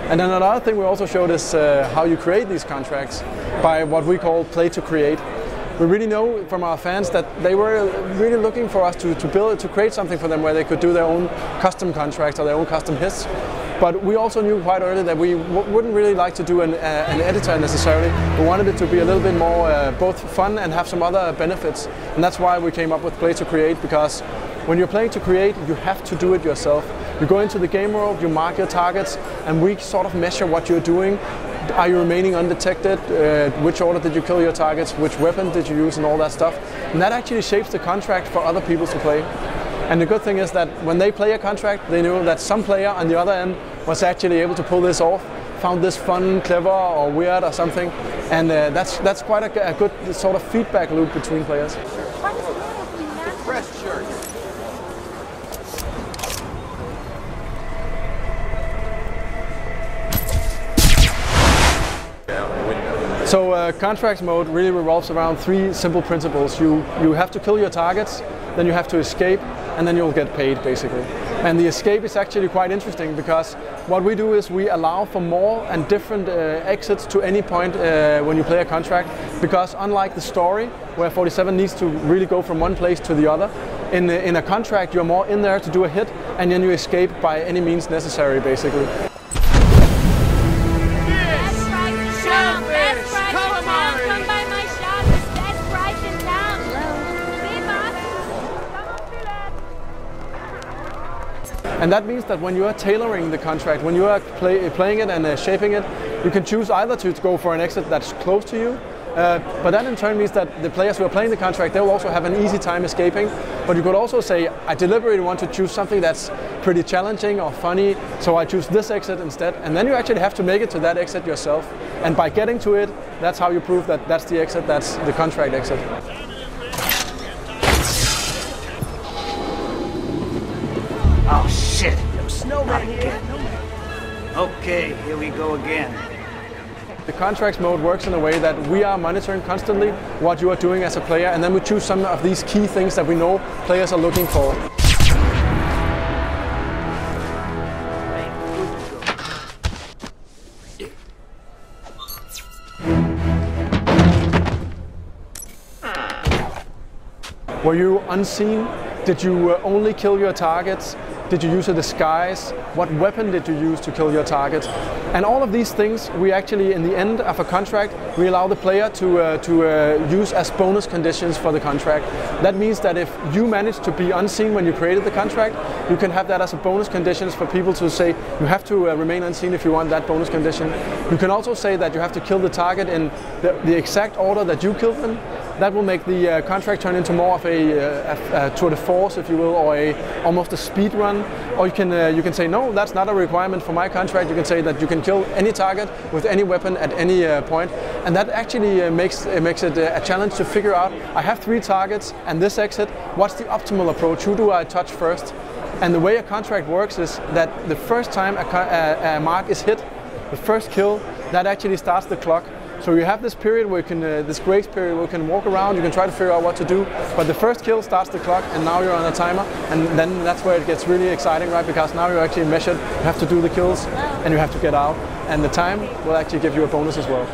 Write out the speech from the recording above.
And then another thing we also showed is how you create these contracts by what we call play to create. We really know from our fans that they were really looking for us to create something for them where they could do their own custom contracts or their own custom hits. But we also knew quite early that we wouldn't really like to do an editor necessarily. We wanted it to be a little bit more both fun and have some other benefits. And that's why we came up with Play to Create, because when you're playing to create, you have to do it yourself. You go into the game world, you mark your targets, and we sort of measure what you're doing. Are you remaining undetected? Which order did you kill your targets? Which weapon did you use, and all that stuff? And that actually shapes the contract for other people to play. And the good thing is that when they play a contract, they know that some player on the other end was actually able to pull this off, found this fun, clever, or weird or something. And that's quite a good sort of feedback loop between players. Press shirt. So contracts mode really revolves around three simple principles. You have to kill your targets, then you have to escape, and then you'll get paid, basically. And the escape is actually quite interesting, because what we do is we allow for more and different exits to any point when you play a contract, because unlike the story, where 47 needs to really go from one place to the other, in a contract you're more in there to do a hit, and then you escape by any means necessary, basically. And that means that when you are tailoring the contract, when you are playing it and shaping it, you can choose either to go for an exit that's close to you, but that in turn means that the players who are playing the contract, they will also have an easy time escaping. But you could also say, I deliberately want to choose something that's pretty challenging or funny, so I choose this exit instead. And then you actually have to make it to that exit yourself. And by getting to it, that's how you prove that that's the exit, that's the contract exit. Oh shit! Snowman here. Okay, here we go again. The contracts mode works in a way that we are monitoring constantly what you are doing as a player, and then we choose some of these key things that we know players are looking for. Were you unseen? Did you only kill your targets? Did you use a disguise? What weapon did you use to kill your target? And all of these things, we actually, in the end of a contract, we allow the player to use as bonus conditions for the contract. That means that if you manage to be unseen when you created the contract, you can have that as a bonus conditions for people to say, you have to remain unseen if you want that bonus condition. You can also say that you have to kill the target in the exact order that you killed them. That will make the contract turn into more of a tour de force, if you will, or almost a speed run. Or you can say, no, that's not a requirement for my contract. You can say that you can kill any target with any weapon at any point. And that actually makes it a challenge to figure out, I have 3 targets and this exit, what's the optimal approach? Who do I touch first? And the way a contract works is that the first time a mark is hit, the first kill, that actually starts the clock. So you have this period where you can, this grace period where you can walk around, you can try to figure out what to do, but the first kill starts the clock, and now you're on a timer, and then that's where it gets really exciting, right? Because now you're actually measured, you have to do the kills, and you have to get out, and the time will actually give you a bonus as well.